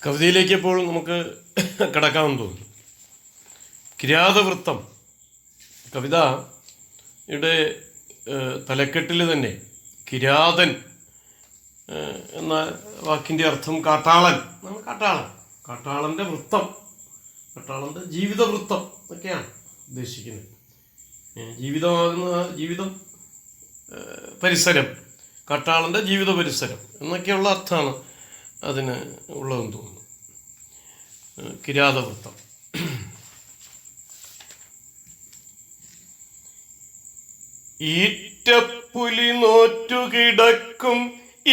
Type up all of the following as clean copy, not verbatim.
കവിതയിലേക്ക് ഇപ്പോൾ നമുക്ക് കടക്കാമെന്ന് തോന്നുന്നു. കിരാതവൃത്തം കവിതയുടെ തലക്കെട്ടിൽ തന്നെ കിരാതൻ എന്ന വാക്കിൻ്റെ അർത്ഥം കാട്ടാളൻ. കാട്ടാളൻ്റെ വൃത്തം, കാട്ടാളൻ്റെ ജീവിതവൃത്തം എന്നൊക്കെയാണ് ഉദ്ദേശിക്കുന്നത്. ജീവിതം പരിസരം, കാട്ടാളൻ്റെ ജീവിത പരിസരം എന്നൊക്കെയുള്ള അർത്ഥമാണ് അതിന് ഉള്ളതെന്ന് തോന്നുന്നു. കിരാതവൃത്തം. ഈറ്റപ്പുലി നോറ്റുകിടക്കും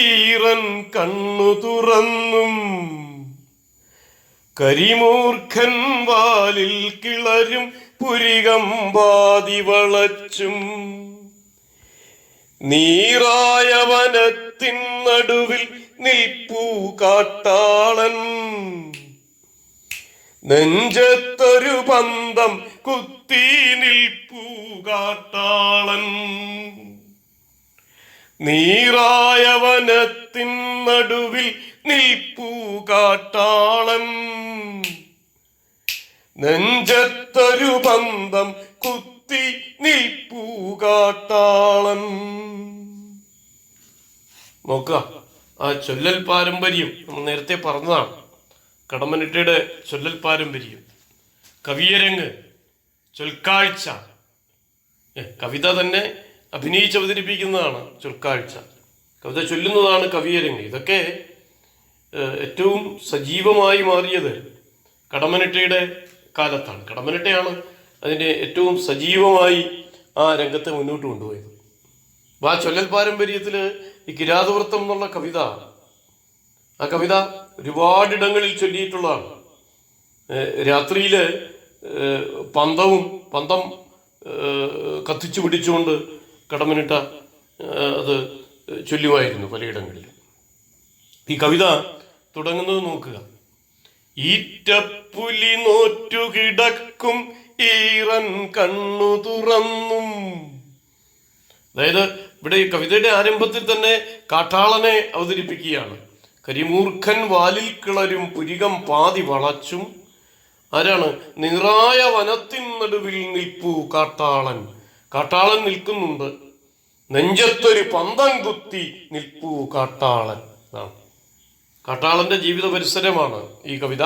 ഈറൻ കണ്ണു തുറന്നും കരിമൂർഖൻ വാലിൽ കിളരും പുരികമ്പാതി വളച്ചും നീറായ വനത്തിൻ നടുവിൽ നിൽപ്പൂ കാട്ടാളൻ നെഞ്ചത്തൊരു പന്തം കുത്തി നിൽപ്പൂ കാട്ടാളൻ. നീറായ വനത്തിൻ നടുവിൽ നിൽപ്പൂ കാട്ടാളൻ നെഞ്ചത്തൊരു പന്തം കുത്തി നിൽപ്പൂ കാട്ടാളൻ. നോക്കുക, ആ ചൊല്ലൽ പാരമ്പര്യം നമ്മൾ നേരത്തെ പറഞ്ഞതാണ്. കടമ്മനിട്ടയുടെ ചൊല്ലൽ പാരമ്പര്യം, കവിയരങ്ങ്, ചൊൽക്കാഴ്ച, കവിത തന്നെ അഭിനയിച്ച് അവതരിപ്പിക്കുന്നതാണ് ചൊൽക്കാഴ്ച, കവിത ചൊല്ലുന്നതാണ് കവിയരങ്ങ്. ഇതൊക്കെ ഏറ്റവും സജീവമായി മാറിയത് കടമ്മനിട്ടയുടെ കാലത്താണ്. കടമ്മനിട്ടയാണ് അതിനെ ഏറ്റവും സജീവമായി ആ രംഗത്തെ മുന്നോട്ട് കൊണ്ടുപോയത്. ആ ചൊല്ലൽ പാരമ്പര്യത്തിൽ ഈ കിരാതവൃത്തം എന്നുള്ള കവിത, ആ കവിത ഒരുപാടിടങ്ങളിൽ ചൊല്ലിയിട്ടുള്ളതാണ്. രാത്രിയിൽ പന്തം കത്തിച്ചു പിടിച്ചുകൊണ്ട് കടമ്മനിട്ട അത് ചൊല്ലുമായിരുന്നു പലയിടങ്ങളിലും. ഈ കവിത തുടങ്ങുന്നത് നോക്കുക. ഈറ്റപ്പുലി നോറ്റുകിടക്കും ഈറൻ കണ്ണു തുറന്നും. അതായത് ഇവിടെ ഈ കവിതയുടെ ആരംഭത്തിൽ തന്നെ കാട്ടാളനെ അവതരിപ്പിക്കുകയാണ്. കരിമൂർഖൻ വാലിൽ കിളരും പുരികം പാതി വളച്ചും. ആരാണ്? നിറായ വനത്തിൻ നടുവിൽ നിൽപ്പൂ കാട്ടാളൻ. കാട്ടാളൻ നിൽക്കുന്നുണ്ട്. നെഞ്ചത്തൊരു പന്തം കുത്തി നിൽപ്പൂ കാട്ടാളൻ. കാട്ടാളന്റെ ജീവിത പരിസരമാണ് ഈ കവിത.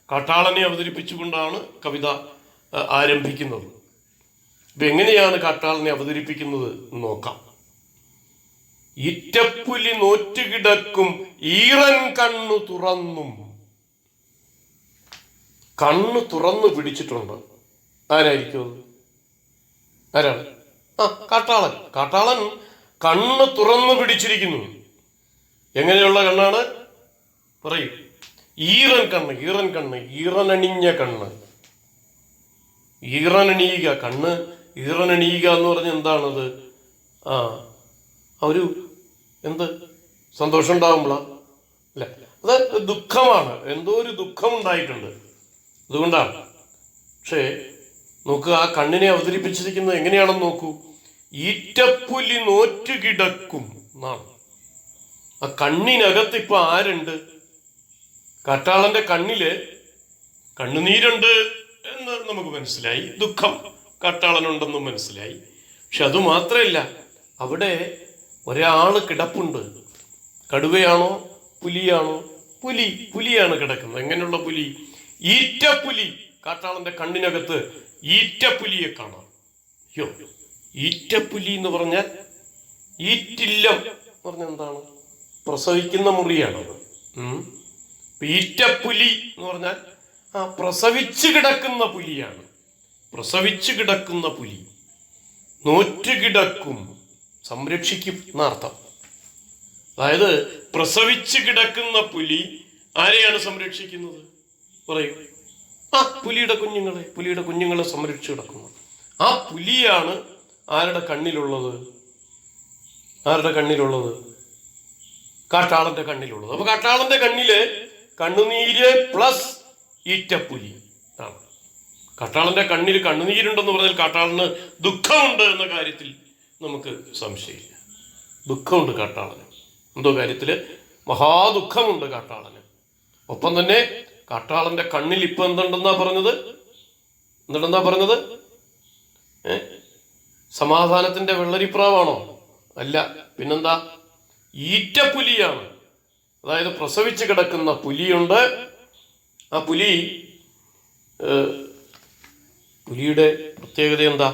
കാട്ടാളനെ അവതരിപ്പിച്ചുകൊണ്ടാണ് കവിത ആരംഭിക്കുന്നത്. ഇപ്പൊ എങ്ങനെയാണ് കാട്ടാളനെ അവതരിപ്പിക്കുന്നത് നോക്കാം. ഈറ്റപ്പുലി നോറ്റുകിടക്കും ഈറൻ കണ്ണു തുറന്നും. കണ്ണു തുറന്നു പിടിച്ചിട്ടുണ്ട്. ആരായിരിക്കും? ആരാണ്? കാട്ടാളൻ. കാട്ടാളൻ കണ്ണ് തുറന്നു പിടിച്ചിരിക്കുന്നു. എങ്ങനെയുള്ള കണ്ണാണ്? പറയൂ. ഈറൻ കണ്ണ്. ഈറനണിഞ്ഞ കണ്ണ്. ഈറനണിയുക. കണ്ണ് ഈറനണിയുക എന്ന് പറഞ്ഞ എന്താണത്? ഒരു സന്തോഷം ഉണ്ടാകുമ്പോഴാ അല്ല, അത് ദുഃഖമാണ്. എന്തോ ഒരു ദുഃഖം ഉണ്ടായിട്ടുണ്ട്, അതുകൊണ്ടാണ്. പക്ഷേ നോക്കുക, ആ കണ്ണിനെ അവതരിപ്പിച്ചിരിക്കുന്നത് എങ്ങനെയാണെന്ന് നോക്കൂ. ഈറ്റപ്പുലി നോറ്റുകിടക്കും എന്നാണ്. ആ കണ്ണിനകത്ത് ഇപ്പൊ ആരുണ്ട്? കാട്ടാളന്റെ കണ്ണില് കണ്ണുനീരുണ്ട് എന്ന് നമുക്ക് മനസ്സിലായി. ദുഃഖം കാട്ടാളനുണ്ടെന്നും മനസ്സിലായി. പക്ഷെ അത് മാത്രമല്ല, അവിടെ ഒരാള് കിടപ്പുണ്ട്. കടുവയാണോ പുലിയാണോ? പുലിയാണ് കിടക്കുന്നത്. എങ്ങനെയുള്ള പുലി? ഈറ്റപ്പുലി. കാട്ടാളന്റെ കണ്ണിനകത്ത് ഈറ്റപ്പുലിയെ കാണാം. അയ്യോ, ഈറ്റപ്പുലി എന്ന് പറഞ്ഞാൽ ഈറ്റില്ലം എന്ന് പറഞ്ഞാൽ എന്താണ്? പ്രസവിക്കുന്ന മുറിയാണത്. ഈറ്റപ്പുലി എന്ന് പറഞ്ഞാൽ പ്രസവിച്ചു കിടക്കുന്ന പുലിയാണ്. പ്രസവിച്ചു കിടക്കുന്ന പുലി. നോറ്റുകിടക്കും, സംരക്ഷിക്കും എന്നർത്ഥം. അതായത് പ്രസവിച്ചു കിടക്കുന്ന പുലി ആരെയാണ് സംരക്ഷിക്കുന്നത്? പറയൂ. പുലിയുടെ കുഞ്ഞുങ്ങളെ സംരക്ഷിച്ചു കിടക്കുന്നു. ആ പുലിയാണ് ആരുടെ കണ്ണിലുള്ളത്? കാട്ടാളന്റെ കണ്ണിലുള്ളത്. അപ്പൊ കാട്ടാളന്റെ കണ്ണില് കണ്ണുനീര് പ്ലസ് ഈറ്റപ്പുലി ആണ്. കാട്ടാളന്റെ കണ്ണിൽ കണ്ണുനീരുണ്ടെന്ന് പറഞ്ഞാൽ കാട്ടാളന് ദുഃഖമുണ്ട് എന്ന കാര്യത്തിൽ നമുക്ക് സംശയമില്ല. ദുഃഖമുണ്ട് കാട്ടാളന്. എന്തോ കാര്യത്തില് മഹാദുഃഖമുണ്ട് കാട്ടാളന്. ഒപ്പം തന്നെ കാട്ടാളന്റെ കണ്ണിൽ ഇപ്പൊ എന്തുണ്ടെന്നാ പറഞ്ഞത്? സമാധാനത്തിന്റെ വെള്ളരിപ്രാവാണോ? അല്ല, പിന്നെന്താ? ഈറ്റപ്പുലിയാണ്. അതായത് പ്രസവിച്ച് കിടക്കുന്ന പുലിയുണ്ട്. ആ പുലിയുടെ പ്രത്യേകത എന്താ?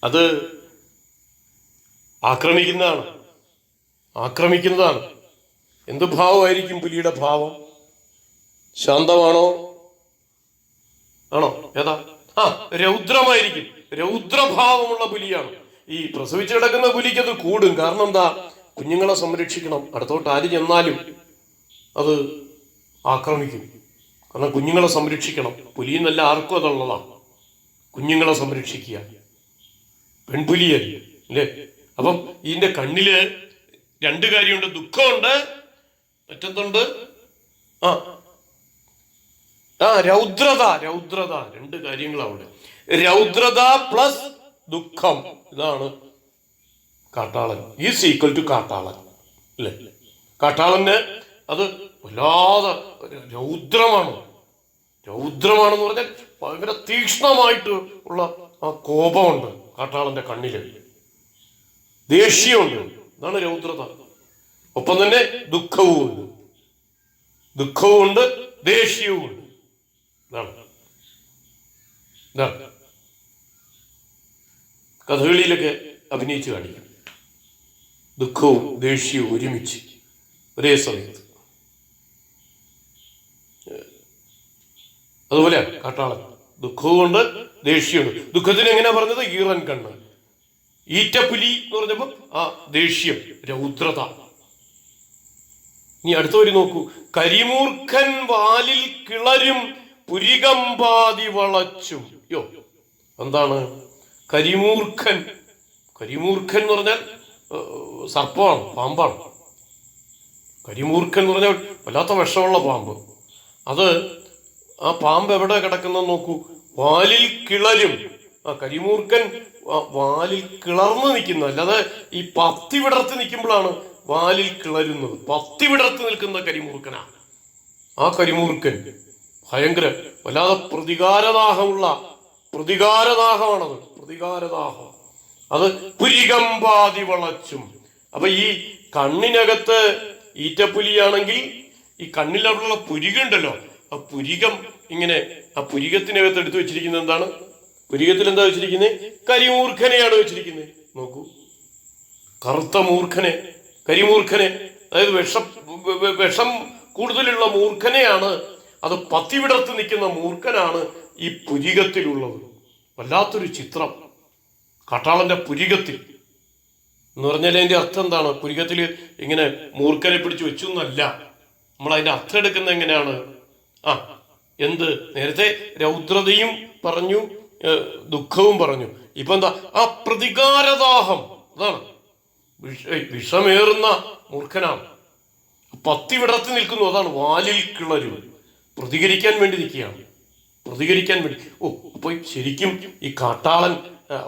അത് ആക്രമിക്കുന്നതാണ്. എന്ത് ഭാവമായിരിക്കും പുലിയുടെ ഭാവം? ശാന്തമാണോ? ആണോ? ഏതാ? രൗദ്രമായിരിക്കും. രൗദ്രഭാവമുള്ള പുലിയാണ്. ഈ പ്രസവിച്ച് കിടക്കുന്ന പുലിക്ക് അത് കൂടും. കാരണം എന്താ? കുഞ്ഞുങ്ങളെ സംരക്ഷിക്കണം. അടുത്തോട്ട് ആര് ചെന്നാലും അത് ആക്രമിക്കും. കാരണം കുഞ്ഞുങ്ങളെ സംരക്ഷിക്കണം. പുലി എന്നല്ല, ആർക്കും അതുള്ളതാണ്. കുഞ്ഞുങ്ങളെ സംരക്ഷിക്കുക. പെൺപുലിയല്ലേ അല്ലേ? അപ്പം ഇതിന്റെ കണ്ണില് രണ്ട് കാര്യമുണ്ട്. ദുഃഖമുണ്ട്, മറ്റെന്തുണ്ട്? രൗദ്രത. രണ്ട് കാര്യങ്ങളാണ് അവിടെ. രൗദ്രത പ്ലസ് ദുഃഖം. ഇതാണ് കാട്ടാളൻ. ഈസ് ഈക്വൽ ടു കാട്ടാളൻ അല്ലേ? കാട്ടാളന് അത് വല്ലാതെ രൗദ്രമാണെന്ന് പറഞ്ഞാൽ ഭയങ്കര തീക്ഷ്ണമായിട്ട് ഉള്ള ആ കോപമുണ്ട് കാട്ടാളന്റെ കണ്ണില്. ദേഷ്യമുണ്ട്. ഇതാണ് രൗദ്രത. ഒപ്പം തന്നെ ദുഃഖവുമുണ്ട്, ദേഷ്യവുമുണ്ട്. ഇതാണ് കഥകളിയിലൊക്കെ അഭിനയിച്ച് കാണിക്കും. ദുഃഖവും ദേഷ്യവും ഒരുമിച്ച് ഒരേ സമയത്ത്. അതുപോലെ കാട്ടാളൻ ദുഃഖവുമുണ്ട്, ദേഷ്യമുണ്ട്. ദുഃഖത്തിന് എങ്ങനെയാ പറഞ്ഞത്? ഈറൻ കണ്ണ്. ഈറ്റപ്പുലി എന്ന് പറഞ്ഞപ്പോ ദേഷ്യം, രൗദ്രത. ഇനി അടുത്തവര് നോക്കൂ. കരിമൂർഖൻ വാലിൽ കിളരും പുരികമ്പാതി വളച്ചും. എന്താണ് കരിമൂർഖൻ? കരിമൂർഖൻ എന്ന് പറഞ്ഞാൽ സർപ്പമാണ്, പാമ്പാണ്. കരിമൂർഖൻ എന്ന് പറഞ്ഞാൽ വല്ലാത്ത വിഷമുള്ള പാമ്പ്. അത് ആ പാമ്പ് എവിടെ കിടക്കുന്ന നോക്കൂ. വാലിൽ കിളരും. കരിമൂർഖൻ വാലിൽ കിളർന്ന് നിൽക്കുന്ന, അല്ലാതെ ഈ പത്തി വിടർത്തി നിൽക്കുമ്പോഴാണ് വാലിൽ കിളരുന്നത്. പത്തി വിടർത്തി നിൽക്കുന്ന കരിമൂർഖനാണ്. ആ കരിമൂർഖൻ ഭയങ്കര വല്ലാതെ പ്രതികാരദാഹമാണത്. പ്രതികാരദാഹം. അത് പുരികമ്പാതി വളച്ചും. അപ്പൊ ഈ കണ്ണിനകത്ത് ഈറ്റപ്പുലിയാണെങ്കിൽ ഈ കണ്ണിലുള്ള പുരികണ്ടല്ലോ, ആ പുരികം ഇങ്ങനെ, ആ പുരികത്തിനകത്ത് എടുത്തു വെച്ചിരിക്കുന്നത് എന്താണ്? പുരികത്തിൽ എന്താ വെച്ചിരിക്കുന്നത്? കരിമൂർഖനെയാണ് വെച്ചിരിക്കുന്നത്. നോക്കൂ, കറുത്ത മൂർഖനെ, കരിമൂർഖനെ, അതായത് വിഷം കൂടുതലുള്ള മൂർഖനെയാണ്. അത് പത്തി വിടർത്ത് നിൽക്കുന്ന മൂർഖനാണ് ഈ പുരികത്തിലുള്ളത്. വല്ലാത്തൊരു ചിത്രം കാട്ടാളന്റെ പുരികത്തിൽ എന്ന് പറഞ്ഞാൽ അതിന്റെ അർത്ഥം എന്താണ്? പുരികത്തിൽ ഇങ്ങനെ മൂർഖനെ പിടിച്ചു വെച്ചു എന്നല്ല. നമ്മൾ അതിന്റെ അർത്ഥം എടുക്കുന്നത് എങ്ങനെയാണ്? എന്ത്? നേരത്തെ രൗദ്രതയും പറഞ്ഞു, ദുഃഖവും പറഞ്ഞു. ഇപ്പൊ എന്താ? ആ പ്രതികാരദാഹം. അതാണ് വിഷമേറുന്ന മൂർഖനാണ്. പത്തി വിടർത്തി നിൽക്കുന്നു. അതാണ് വാലിൽ കിളരും. പ്രതികരിക്കാൻ വേണ്ടി നിൽക്കുകയാണ്. അപ്പൊ ശരിക്കും ഈ കാട്ടാളൻ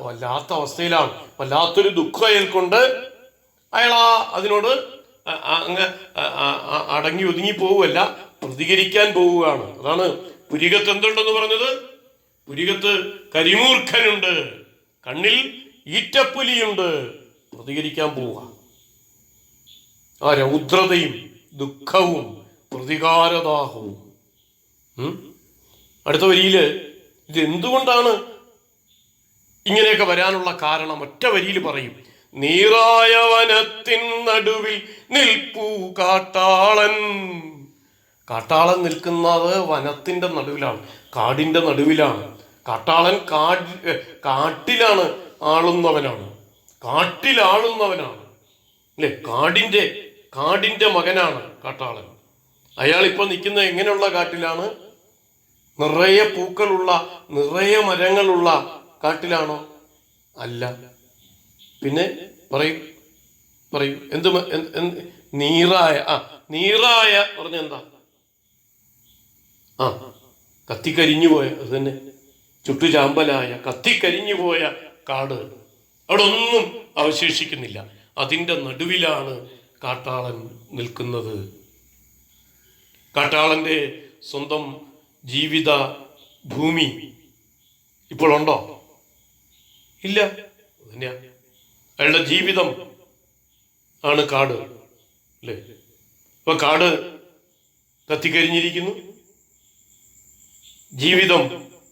വല്ലാത്ത അവസ്ഥയിലാണ്. വല്ലാത്തൊരു ദുഃഖം അയാൾക്കൊണ്ട്. അതിനോട് അടങ്ങി ഒതുങ്ങി പോവുകയല്ല, പ്രതികരിക്കാൻ പോവുകയാണ്. അതാണ് പുരികത്ത് എന്തുണ്ടെന്ന് പറഞ്ഞത്? പുരികത്ത് കരിമൂർഖനുണ്ട്, കണ്ണിൽ ഈറ്റപ്പുലിയുണ്ട്. പ്രതികരിക്കാൻ പോവുക. ആ രൗദ്രതയും ദുഃഖവും പ്രതികാരദാഹവും. അടുത്ത വരിയില് ഇത് എന്തുകൊണ്ടാണ് ഇങ്ങനെയൊക്കെ വരാനുള്ള കാരണം ഒറ്റ വരിയിൽ പറയും. നീറായ വനത്തിൻ നടുവിൽ നിൽപ്പൂ കാട്ടാളൻ. കാട്ടാളൻ നിൽക്കുന്നത് വനത്തിന്റെ നടുവിലാണ്, കാടിന്റെ നടുവിലാണ്. കാട്ടാളൻ കാട്ടിലാണ് ആളുന്നവനാണ്, അല്ലെ? കാടിന്റെ മകനാണ് കാട്ടാളൻ. അയാളിപ്പോ നിൽക്കുന്ന എങ്ങനെയുള്ള കാട്ടിലാണ്? നിറയെ പൂക്കളുള്ള, നിറയെ മരങ്ങളുള്ള കാട്ടിലാണോ? അല്ല. പിന്നെ പറയൂ എന്ത്? നീറായ പറഞ്ഞ എന്താ? കത്തിക്കരിഞ്ഞു പോയ, അത് തന്നെ, ചുട്ടുചാമ്പലായ കത്തിക്കരിഞ്ഞു പോയ കാട്. അവിടെ ഒന്നും അവശേഷിക്കുന്നില്ല. അതിൻ്റെ നടുവിലാണ് കാട്ടാളൻ നിൽക്കുന്നത്. കാട്ടാളന്റെ സ്വന്തം ജീവിത ഭൂമി ഇപ്പോഴുണ്ടോ? ഇല്ല. തന്നെയാ അയാളുടെ ജീവിതം ആണ് കാട്, അല്ലേ? ഇപ്പൊ കാട് കത്തിക്കരിഞ്ഞിരിക്കുന്നു, ജീവിതം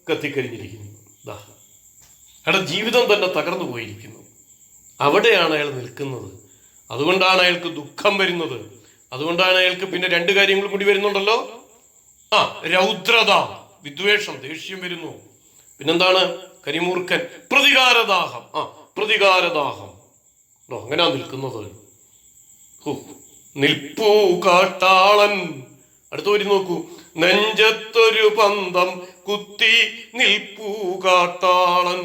കത്തിക്കരിഞ്ഞിരിക്കുന്നു. അയാളുടെ ജീവിതം തന്നെ തകർന്നു പോയിരിക്കുന്നു. അവിടെയാണ് അയാൾ നിൽക്കുന്നത്. അതുകൊണ്ടാണ് അയാൾക്ക് ദുഃഖം വരുന്നത്. അതുകൊണ്ടാണ് അയാൾക്ക് പിന്നെ രണ്ട് കാര്യങ്ങളും കൂടി വരുന്നുണ്ടല്ലോ. രൗദ്രത, വിദ്വേഷം, ദേഷ്യം വരുന്നു. പിന്നെന്താണ്? കരിമൂർഖൻ, പ്രതികാരദാഹം. പ്രതികാരദാഹം. അങ്ങനെയാ നിൽക്കുന്നത്. നിൽപ്പൂ കാട്ടാളൻ. അടുത്ത വരി നോക്കൂ. നെഞ്ചത്തൊരു പന്തം കുത്തി നിൽപ്പൂ കാട്ടാളൻ.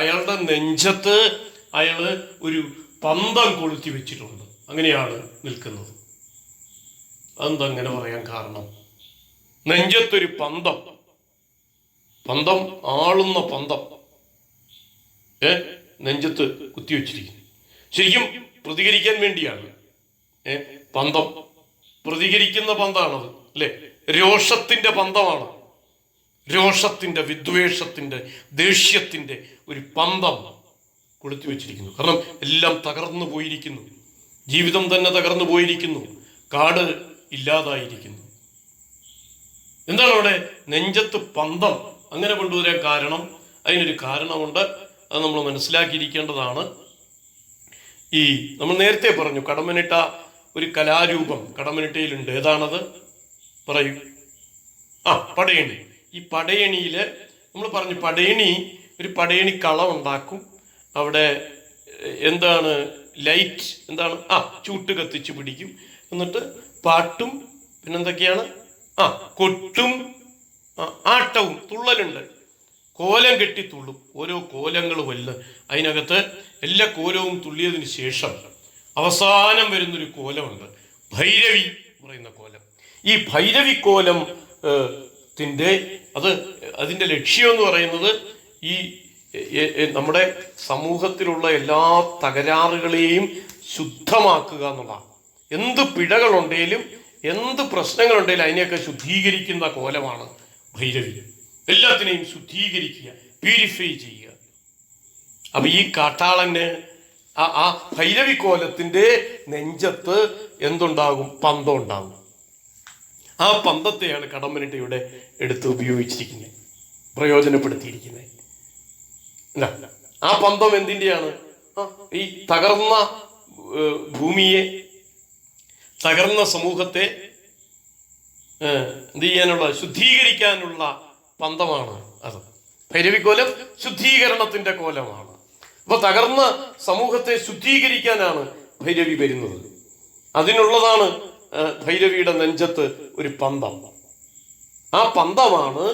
അയാളുടെ നെഞ്ചത്ത് അയാള് ഒരു പന്തം കൊളുത്തി വെച്ചിട്ടുണ്ട്. അങ്ങനെയാണ് നിൽക്കുന്നത്. അതെന്താ അങ്ങനെ പറയാൻ കാരണം? നെഞ്ചത്തൊരു പന്തം, പന്തം ആളുന്ന പന്തം നെഞ്ചത്ത് കുത്തിവെച്ചിരിക്കുന്നു. ശരിക്കും പ്രതികരിക്കാൻ വേണ്ടിയാണ്. പന്തം പ്രതികരിക്കുന്ന പന്താണത്, അല്ലെ? രോഷത്തിന്റെ പന്തമാണ്. രോഷത്തിന്റെ, വിദ്വേഷത്തിന്റെ, ദേഷ്യത്തിന്റെ ഒരു പന്തം കൊളുത്തി വെച്ചിരിക്കുന്നു. കാരണം എല്ലാം തകർന്നു പോയിരിക്കുന്നു. ജീവിതം തന്നെ തകർന്നു പോയിരിക്കുന്നു. കാട് ഇല്ലാതായിരിക്കുന്നു. എന്താണ് അവിടെ നെഞ്ചത്ത് പന്തം അങ്ങനെ കൊണ്ടുവരാൻ കാരണം? അതിനൊരു കാരണമുണ്ട്. അത് നമ്മൾ മനസ്സിലാക്കിയിരിക്കേണ്ടതാണ്. നമ്മൾ നേരത്തെ പറഞ്ഞു, കടമ്മനിട്ട ഒരു കലാരൂപം കടമ്മനിട്ടയിലുണ്ട്. ഏതാണത്? പറയൂ. പടയണി. ഈ പടയണിയില് നമ്മൾ പറഞ്ഞു, ഒരു പടയണി കളം ഉണ്ടാക്കും. അവിടെ എന്താണ്? ലൈറ്റ്, എന്താണ്? ചൂട്ട് കത്തിച്ച് പിടിക്കും. എന്നിട്ട് പാട്ടും പിന്നെന്തൊക്കെയാണ്? കൊട്ടും ആട്ടവും തുള്ളലുണ്ട്. കോലം കെട്ടി തുള്ളും. ഓരോ കോലങ്ങൾ വല്ല അതിനകത്ത് എല്ലാ കോലവും തുള്ളിയതിന് ശേഷം അവസാനം വരുന്നൊരു കോലമുണ്ട്, ഭൈരവി പറയുന്ന കോലം. ഈ ഭൈരവി കോലം അതിൻ്റെ ലക്ഷ്യം എന്ന് പറയുന്നത് ഈ നമ്മുടെ സമൂഹത്തിലുള്ള എല്ലാ തകരാറുകളെയും ശുദ്ധമാക്കുക എന്നുള്ളതാണ്. എന്ത് പിഴകളുണ്ടെങ്കിലും എന്ത് പ്രശ്നങ്ങളുണ്ടെങ്കിലും അതിനെയൊക്കെ ശുദ്ധീകരിക്കുന്ന കോലമാണ് ഭൈരവി. എല്ലാത്തിനെയും ശുദ്ധീകരിക്കുക, പ്യൂരിഫൈ ചെയ്യുക. അപ്പൊ ഈ കാട്ടാളന് ആ ഭൈരവി കോലത്തിന്റെ നെഞ്ചത്ത് എന്തുണ്ടാകും? പന്തം ഉണ്ടാകും. ആ പന്തത്തെയാണ് കടമ്മനിട്ടയുടെ എടുത്ത് ഉപയോഗിച്ചിരിക്കുന്നത്, പ്രയോജനപ്പെടുത്തിയിരിക്കുന്നത്. ആ പന്തം എന്തിൻ്റെയാണ്? ഈ തകർന്ന ഭൂമിയെ, തകർന്ന സമൂഹത്തെ എന്ത് ചെയ്യാനുള്ള, ശുദ്ധീകരിക്കാനുള്ള പന്തമാണ് അത്. ഭൈരവിക്കോലം ശുദ്ധീകരണത്തിന്റെ കോലമാണ്. അപ്പൊ തകർന്ന സമൂഹത്തെ ശുദ്ധീകരിക്കാനാണ് ഭൈരവി വരുന്നത്. അതിനുള്ളതാണ് ഭൈരവിയുടെ നെഞ്ചത്ത് ഒരു പന്തം. ആ പന്തമാണ്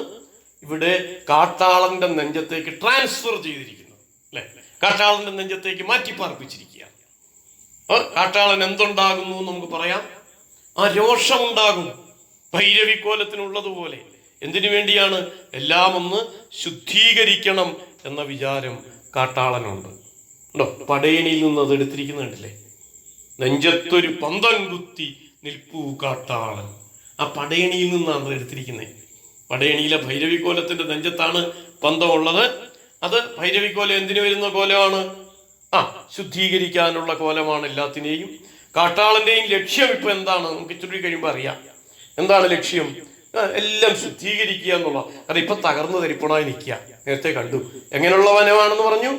ഇവിടെ കാട്ടാളന്റെ നെഞ്ചത്തേക്ക് ട്രാൻസ്ഫർ ചെയ്തിരിക്കുന്നത്, അല്ലെ? കാട്ടാളന്റെ നെഞ്ചത്തേക്ക് മാറ്റിപ്പാർപ്പിച്ചിരിക്കുകയാണ്. കാട്ടാളൻ എന്തുണ്ടാകുന്നു നമുക്ക് പറയാം? രോഷമുണ്ടാകും. ഭൈരവിക്കോലത്തിനുള്ളതുപോലെ. എന്തിനു വേണ്ടിയാണ്? എല്ലാം ഒന്ന് ശുദ്ധീകരിക്കണം എന്ന വിചാരം കാട്ടാളനുണ്ട്. പടയണിയിൽ നിന്ന് അത് എടുത്തിരിക്കുന്നുണ്ടല്ലേ. നെഞ്ചത്തൊരു പന്തം കുത്തി നിൽപ്പൂ കാട്ടാളൻ. ആ പടയണിയിൽ നിന്നാണ് അത് എടുത്തിരിക്കുന്നത്. പടയണിയിലെ ഭൈരവിക്കോലത്തിന്റെ നെഞ്ചത്താണ് പന്തമുള്ളത്. അത് ഭൈരവിക്കോലം എന്തിനു വരുന്ന കോലമാണ്? ശുദ്ധീകരിക്കാനുള്ള കോലമാണ് എല്ലാത്തിനെയും. കാട്ടാളന്റെയും ലക്ഷ്യം ഇപ്പൊ എന്താണ്? നമുക്ക് ഇച്ചിരി കഴിയുമ്പോൾ അറിയാം. എന്താണ് ലക്ഷ്യം? എല്ലാം ശുദ്ധീകരിക്കുക എന്നുള്ള. അത് ഇപ്പൊ തകർന്നു തരിപ്പണായി നിൽക്കുക. നേരത്തെ കണ്ടു. എങ്ങനെയുള്ള വനമാണെന്ന് പറഞ്ഞു?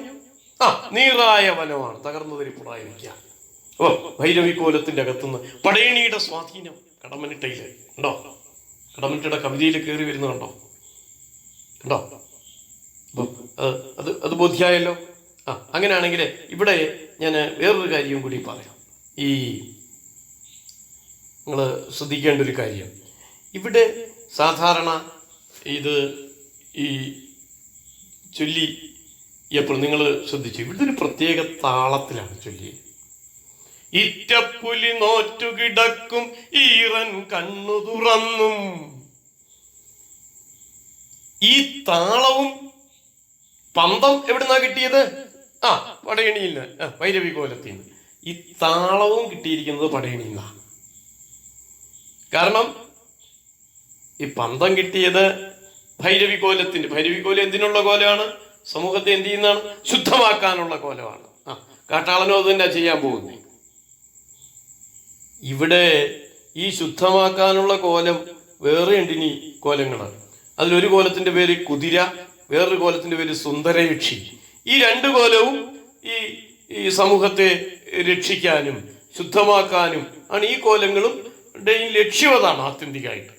നീറായ വനമാണ്, തകർന്നു തരിപ്പണായി നിൽക്കുക. ഭൈരവിക്കോലത്തിന്റെ അകത്തുനിന്ന് പടയണിയുടെ സ്വാധീനം കടമ്മനിട്ടയില് ഉണ്ടോ? കടമ്മനിട്ടയുടെ കവിതയിൽ കയറി വരുന്നുണ്ടോ? ഉണ്ടോ? അത് ബോധ്യായല്ലോ. അങ്ങനെയാണെങ്കിൽ ഇവിടെ ഞാൻ വേറൊരു കാര്യം കൂടി പറയാം. നിങ്ങൾ ശ്രദ്ധിക്കേണ്ട ഒരു കാര്യം, ഇവിടെ സാധാരണ ഈ ചൊല്ലിയപ്പോൾ നിങ്ങൾ ശ്രദ്ധിച്ചു, ഇവിടെ ഒരു പ്രത്യേക താളത്തിലാണ് ചൊല്ലിയത്. ഇറ്റപ്പുലി നോറ്റുകിടക്കും ഈറൻ കണ്ണു തുറന്നും. ഈ താളവും പന്തം എവിടുന്നാ കിട്ടിയത്? പടയണിയില്ല, ഭൈരവിക്കോലത്തിൽ നിന്ന്. ഈ താളവും കിട്ടിയിരിക്കുന്നത് പടയണിയിൽ നിന്നാണ്. കാരണം ഈ പന്തം കിട്ടിയത് ഭൈരവിക്കോലം എന്തിനുള്ള കോലമാണ്? സമൂഹത്തെ എന്ത് ചെയ്യുന്നതാണ്? ശുദ്ധമാക്കാനുള്ള കോലമാണ്. കാട്ടാളനോ അത് തന്നെ ചെയ്യാൻ പോകുന്നത്. ഇവിടെ ഈ ശുദ്ധമാക്കാനുള്ള കോലം വേറെ ഉണ്ടിനി കോലങ്ങളാണ്. അതിലൊരു കോലത്തിന്റെ പേര് കുതിര, വേറൊരു കോലത്തിന്റെ പേര് സുന്ദരയക്ഷി. ഈ രണ്ട് കോലവും ഈ സമൂഹത്തെ രക്ഷിക്കാനും ശുദ്ധമാക്കാനും ആണ്. ഈ കോലങ്ങളും ലക്ഷ്യം അതാണ് ആത്യന്തികമായിട്ട്.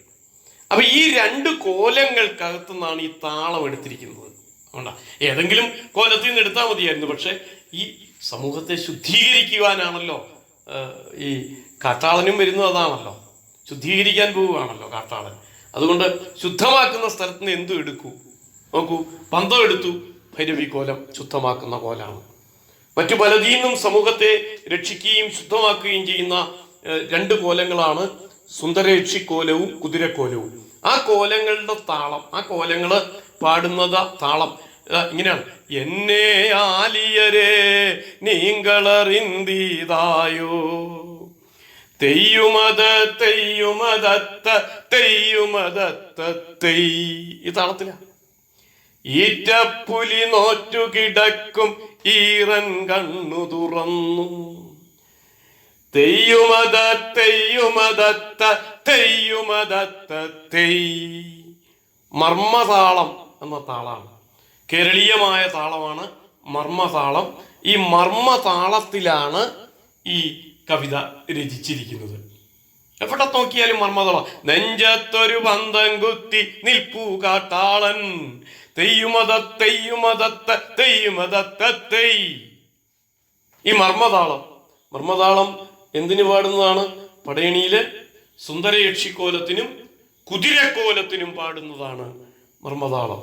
അപ്പൊ ഈ രണ്ട് കോലങ്ങൾക്കകത്തു നിന്നാണ് ഈ താളം എടുത്തിരിക്കുന്നത്. അതുകൊണ്ടാ ഏതെങ്കിലും കോലത്തിൽ നിന്ന് എടുത്താൽ മതിയായിരുന്നു. പക്ഷെ ഈ സമൂഹത്തെ ശുദ്ധീകരിക്കുവാനാണല്ലോ ഈ കാട്ടാളനും വരുന്നത്. അതാണല്ലോ, ശുദ്ധീകരിക്കാൻ പോവുകയാണല്ലോ കാട്ടാളൻ. അതുകൊണ്ട് ശുദ്ധമാക്കുന്ന സ്ഥലത്ത് നിന്ന് എന്തും എടുക്കൂ. നോക്കൂ, പന്തം എടുത്തു, ഭൈരവിക്കോലം ശുദ്ധമാക്കുന്ന കോലാണ്. മറ്റു പലതിൽ നിന്നും സമൂഹത്തെ രക്ഷിക്കുകയും ശുദ്ധമാക്കുകയും ചെയ്യുന്ന രണ്ട് കോലങ്ങളാണ് സുന്ദരയക്ഷിക്കോലവും കുതിരക്കോലവും. ആ കോലങ്ങളുടെ താളം, ആ കോലങ്ങള് പാടുന്നത് താളം ഇങ്ങനെയാണ്. എന്നെ ആലിയരേ നീങ്കളറിന്തീതായോ തെയ്യുമത തെയ്യുമതത്ത തെയ്യുമതത്ത തെയ്. ഈ താളത്തില ഈറ്റപ്പുലി നോറ്റു കിടക്കും ഈറൻ കണ്ണു തുറന്നു തെയ്യുമത തെയ്യുമതത്ത തെയ്യുമതത്ത തെയ്. മർമ്മതാളം എന്ന താളമാണ്, കേരളീയമായ താളമാണ് മർമ്മതാളം. ഈ മർമ്മതാളത്തിലാണ് ഈ കവിത രചിച്ചിരിക്കുന്നത്. എവിടെ നോക്കിയാലും മർമ്മതാളം. നെഞ്ചത്തൊരു പന്തം കുത്തി നിൽപ്പൂ കാട്ടാളൻ തെയ്യുമത തെയ്യുമതത്ത തെയ്യുമതത്ത തെയ്. ഈ മർമ്മതാളം എന്തിനു പാടുന്നതാണ്? പടയണിയില് സുന്ദരയക്ഷിക്കോലത്തിനും കുതിരക്കോലത്തിനും പാടുന്നതാണ് മർമ്മതാളം.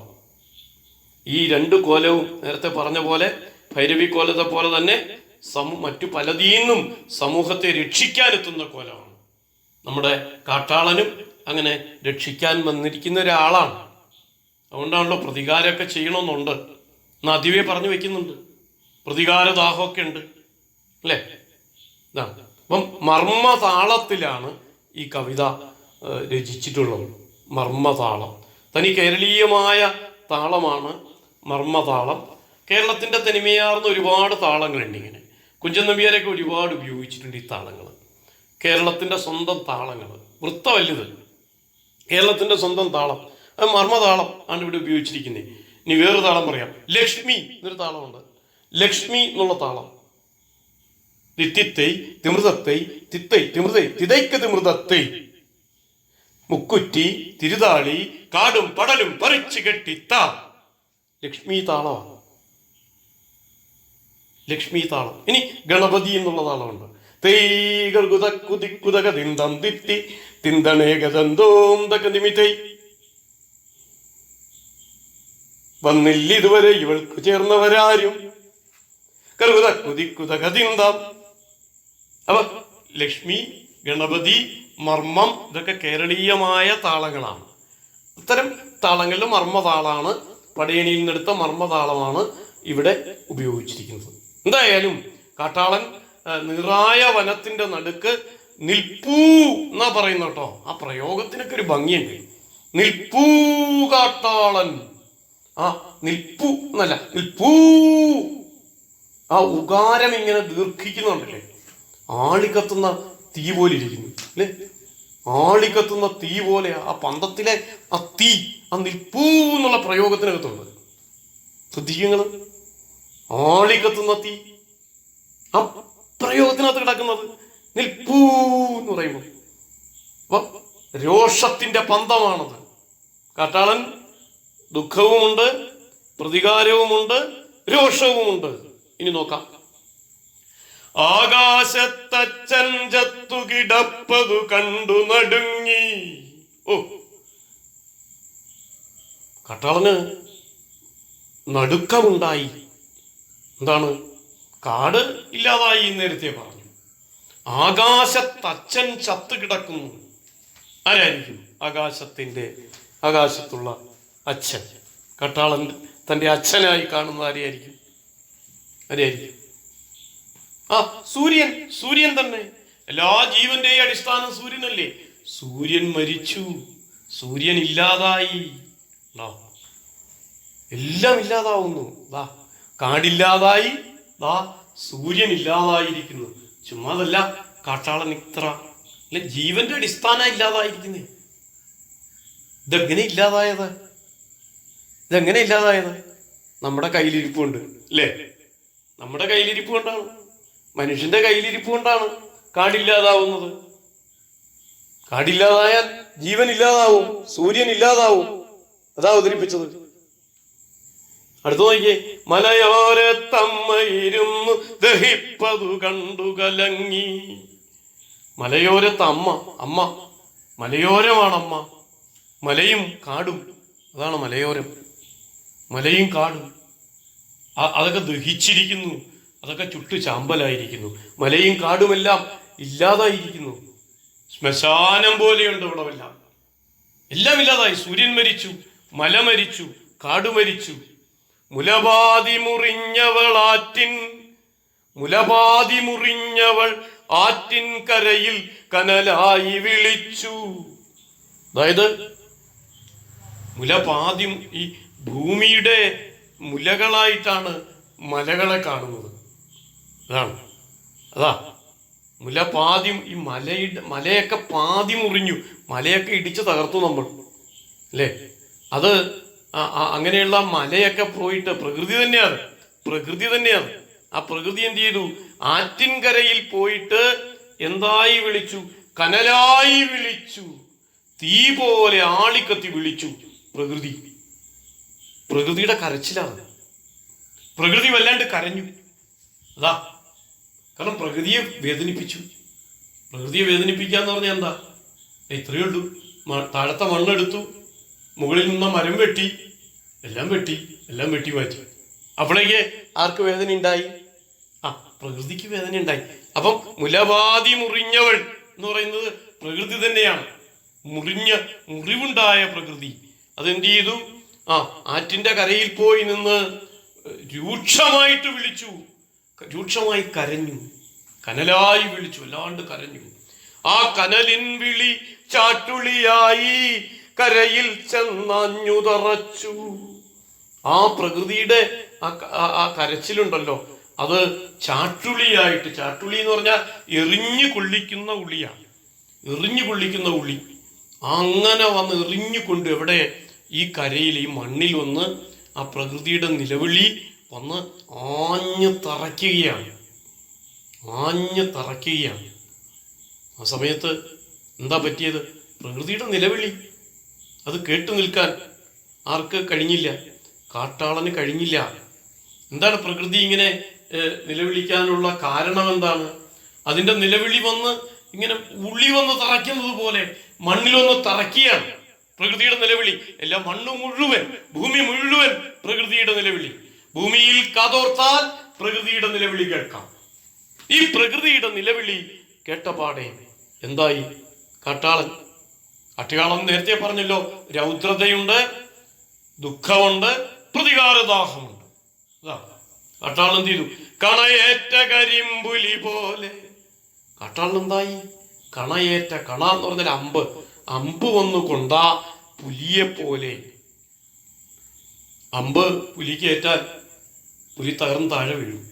ഈ രണ്ട് കോലവും നേരത്തെ പറഞ്ഞ പോലെ ഭൈരവിക്കോലത്തെ പോലെ തന്നെ മറ്റു പലതീന്നും സമൂഹത്തെ രക്ഷിക്കാനെത്തുന്ന കോലമാണ്. നമ്മുടെ കാട്ടാളനും അങ്ങനെ രക്ഷിക്കാൻ വന്നിരിക്കുന്ന ഒരാളാണ്. അതുകൊണ്ടാണല്ലോ പ്രതികാരമൊക്കെ ചെയ്യണമെന്നുണ്ട്. ആദ്യമേ പറഞ്ഞു വെക്കുന്നുണ്ട്, പ്രതികാരദാഹമൊക്കെ ഉണ്ട് അല്ലേ. അപ്പം മർമ്മതാളത്തിലാണ് ഈ കവിത രചിച്ചിട്ടുള്ളത്. മർമ്മതാളം തനി കേരളീയമായ താളമാണ് മർമ്മതാളം. കേരളത്തിന്റെ തനിമയാർന്ന ഒരുപാട് താളങ്ങളുണ്ട്. ഇങ്ങനെ കുഞ്ചൻ നമ്പ്യാരൊക്കെ ഒരുപാട് ഉപയോഗിച്ചിട്ടുണ്ട് ഈ താളങ്ങൾ. കേരളത്തിന്റെ സ്വന്തം താളങ്ങൾ, വൃത്തവല്ലിത് കേരളത്തിന്റെ സ്വന്തം താളം, അത് മർമ്മതാളം ആണ് ഇവിടെ ഉപയോഗിച്ചിരിക്കുന്നത്. ഇനി വേറൊരു താളം പറയാം. ലക്ഷ്മി എന്നൊരു താളമുണ്ട്. ലക്ഷ്മി എന്നുള്ള താളം തിത്തൈ തിമൃതത്തൈ തിത്തൈ തിമൃതൈ തിതൈക്ക് തിമൃതത്തൈ മുക്കുറ്റി തിരുതാളി കാടും പടലും പറിച്ചു കെട്ടിത്ത. ലക്ഷ്മി താളമാണ്, ലക്ഷ്മി താളം. ഇനി ഗണപതി എന്നുള്ള താളമുണ്ട്. തൈകുതകുതിക്കുതക തിന്തം തിത്തി തിന്തണേകതന്തോം തക നിമിതൈ. വന്നില്ല ഇതുവരെ ഇവൾക്ക് ചേർന്നവരാരും കറുകുതകുതിക്കുതക തിന്തം. അപ്പൊ ലക്ഷ്മി, ഗണപതി, മർമ്മം ഇതൊക്കെ കേരളീയമായ താളങ്ങളാണ്. ഇത്തരം താളങ്ങളിൽ മർമ്മതാളാണ്, പടയണിയിൽ നിന്നെടുത്ത മർമ്മതാളമാണ് ഇവിടെ ഉപയോഗിച്ചിരിക്കുന്നത്. എന്തായാലും കാട്ടാളൻ നിറായ വനത്തിന്റെ നടുക്ക് നിൽപ്പൂ എന്നാ പറയുന്ന കേട്ടോ. ആ പ്രയോഗത്തിനൊക്കെ ഒരു ഭംഗിയുണ്ട്. നിൽപ്പൂ കാട്ടാളൻ. ആ നിൽപ്പൂ എന്നല്ല, നിൽപ്പൂ. ആ ഉകാരം ഇങ്ങനെ ദീർഘിക്കുന്നുണ്ടല്ലേ, ആളിക്കത്തുന്ന തീ പോലെ ഇരിക്കുന്നു അല്ലേ. ആളിക്കത്തുന്ന തീ പോലെ ആ പന്തത്തിലെ ആ തീ, ആ നിൽപ്പൂ എന്നുള്ള പ്രയോഗത്തിനകത്തുണ്ട്. ശ്രദ്ധിക്കുന്നത്, ആളിക്കത്തുന്ന തീ ആ പ്രയോഗത്തിനകത്ത് കിടക്കുന്നത് നിൽപ്പൂ എന്ന് പറയുമ്പോൾ. അപ്പൊ രോഷത്തിന്റെ പന്തമാണത്. കാട്ടാളൻ ദുഃഖവുമുണ്ട്, പ്രതികാരവുമുണ്ട്, രോഷവുമുണ്ട്. ഇനി നോക്കാം. ആകാശത്തച്ഛൻ ചത്തു കിടപ്പതു കണ്ടു നടുങ്ങി. ഓ, കാട്ടാളന് നടുക്കമുണ്ടായി. എന്താണ്? കാട് ഇല്ലാതായി നേരത്തെ പറഞ്ഞു. ആകാശത്തച്ഛൻ ചത്തു കിടക്കുന്നു. ആരായിരിക്കും? ആകാശത്തുള്ള അച്ഛൻ. കാട്ടാളൻ തന്റെ അച്ഛനായി കാണുന്ന ആരെയായിരിക്കും? ആ സൂര്യൻ തന്നെ. എല്ലാ ജീവന്റെയും അടിസ്ഥാനം സൂര്യനല്ലേ. സൂര്യൻ മരിച്ചു, സൂര്യൻ ഇല്ലാതായി. എല്ലാം ഇല്ലാതാവുന്നു. കാടില്ലാതായി, സൂര്യൻ ഇല്ലാതായിരിക്കുന്നു. ചുമ്മാതല്ല, കാട്ടാളൻ ഇത്ര അല്ലെ ജീവന്റെ അടിസ്ഥാനം ഇല്ലാതായിരിക്കുന്നേ. ഇതെങ്ങനെ ഇല്ലാതായത്? നമ്മുടെ കയ്യിലിരിപ്പ് കൊണ്ട് അല്ലേ? നമ്മുടെ കയ്യിലിരിപ്പ് കൊണ്ടാണ്, മനുഷ്യന്റെ കയ്യിലിരിപ്പ് കൊണ്ടാണ് കാടില്ലാതാവുന്നത്. കാടില്ലാതായാൽ ജീവൻ ഇല്ലാതാവും, സൂര്യൻ ഇല്ലാതാവും. അതാ അവതരിപ്പിച്ചത്. അടുത്ത നോക്കിയേ. മലയോരെ തമ്മയിരുന്നു ദഹിപ്പതു കണ്ടു കലങ്ങി. മലയോരത്ത് അമ്മ മലയോരമാണമ്മ. മലയും കാടും, അതാണ് മലയോരം. മലയും കാടും അതൊക്കെ ദഹിച്ചിരിക്കുന്നു, അതൊക്കെ ചുട്ടു ചാമ്പലായിരിക്കുന്നു. മലയും കാടുമെല്ലാം ഇല്ലാതായിരിക്കുന്നു. ശ്മശാനം പോലെയുണ്ട് ഇവിടമെല്ലാം. എല്ലാം ഇല്ലാതായി. സൂര്യൻ മരിച്ചു, മല മരിച്ചു, കാടു മരിച്ചു. മുലപാതി മുറിഞ്ഞവൾ ആറ്റിൻ കരയിൽ കനലായി വിളിച്ചു. അതായത് മുലപാതി, ഈ ഭൂമിയുടെ മുലകളായിട്ടാണ് മലകളെ കാണുന്നത്. അതാ മുലപാതി. ഈ മലയൊക്കെ പാതി മുറിഞ്ഞു, മലയൊക്കെ ഇടിച്ചു തകർത്തു നമ്മൾ അല്ലേ? അത് അങ്ങനെയുള്ള മലയൊക്കെ പോയിട്ട് പ്രകൃതി തന്നെയാണ്. ആ പ്രകൃതി എന്ത് ചെയ്തു? ആറ്റിൻകരയിൽ പോയിട്ട് എന്തായി വിളിച്ചു? കനലായി വിളിച്ചു, തീ പോലെ ആളിക്കത്തി വിളിച്ചു. പ്രകൃതിയുടെ കരച്ചിലാണ്. പ്രകൃതി വല്ലാണ്ട് കരഞ്ഞു. കാരണം പ്രകൃതിയെ വേദനിപ്പിച്ചു. പ്രകൃതിയെ വേദനിപ്പിക്കാന്ന് പറഞ്ഞാൽ എന്താ? ഇത്രയേ ഉള്ളൂ. താഴത്തെ മണ്ണെടുത്തു, മുകളിൽ നിന്ന മരം വെട്ടി, എല്ലാം വെട്ടി മാറ്റി. അപ്പോഴേക്ക് ആർക്ക് വേദന ഉണ്ടായി? പ്രകൃതിക്ക് വേദന ഉണ്ടായി. അപ്പം മുലപാതി മുറിഞ്ഞവൾ എന്ന് പറയുന്നത് പ്രകൃതി തന്നെയാണ്. മുറിവുണ്ടായ പ്രകൃതി അതെന്ത് ചെയ്തു? ആറ്റിന്റെ കരയിൽ പോയി നിന്ന് രൂക്ഷമായിട്ട് വിളിച്ചു, രൂക്ഷമായി കരഞ്ഞു, കനലായി വിളിച്ചു, വല്ലാണ്ട് കരഞ്ഞു. ആ കനലിൻ വിളി ചാട്ടുളിയായി കരയിൽ ചെന്നഞ്ഞു തറച്ചു. ആ പ്രകൃതിയുടെ ആ കരച്ചിലുണ്ടല്ലോ, അത് ചാട്ടുളിയായിട്ട്, ചാട്ടുളി എന്ന് പറഞ്ഞാൽ എറിഞ്ഞു കൊള്ളിക്കുന്ന ഉള്ളിയാണ്, എറിഞ്ഞു കൊള്ളിക്കുന്ന ഉള്ളി. അങ്ങനെ വന്ന് എറിഞ്ഞുകൊണ്ട് എവിടെ? ഈ കരയിൽ, ഈ മണ്ണിൽ വന്ന് ആ പ്രകൃതിയുടെ നിലവിളി വന്ന് ആഞ്ഞു തറയ്ക്കുകയാണ്. ആ സമയത്ത് എന്താ പറ്റിയത്? പ്രകൃതിയുടെ നിലവിളി അത് കേട്ടു നിൽക്കാൻ ആർക്ക് കഴിഞ്ഞില്ല? കാട്ടാളന് കഴിഞ്ഞില്ല. എന്താണ് പ്രകൃതി ഇങ്ങനെ നിലവിളിക്കാനുള്ള കാരണം? എന്താണ്? അതിന്റെ നിലവിളി വന്ന് ഇങ്ങനെ ഉള്ളി വന്ന് തറയ്ക്കുന്നത് പോലെ മണ്ണിലൊന്ന് തറയ്ക്കുകയാണ് പ്രകൃതിയുടെ നിലവിളി. എല്ലാം മണ്ണ് മുഴുവൻ, ഭൂമി മുഴുവൻ പ്രകൃതിയുടെ നിലവിളി. ഭൂമിയിൽ കാതോർത്താൽ പ്രകൃതിയുടെ നിലവിളി കേൾക്കാം. ഈ പ്രകൃതിയുടെ നിലവിളി കേട്ടപാടെ എന്തായി? കാട്ടാളൻ നേരത്തെ പറഞ്ഞല്ലോ, രൗദ്രതയുണ്ട്, ദുഃഖമുണ്ട്, പ്രതികാരദാഹമുണ്ട്. കാട്ടാളൻ എന്ത് ചെയ്തു? കണയേറ്റ കരിമ്പുലി പോലെ. കാട്ടാളൻ എന്തായി? കണയേറ്റ, കണ എന്ന് പറഞ്ഞാൽ അമ്പ് വന്നു കൊണ്ടാ പുലിയെ പോലെ. അമ്പ് പുലിക്കേറ്റാൽ പുലി തകർന്ന് താഴെ വീഴും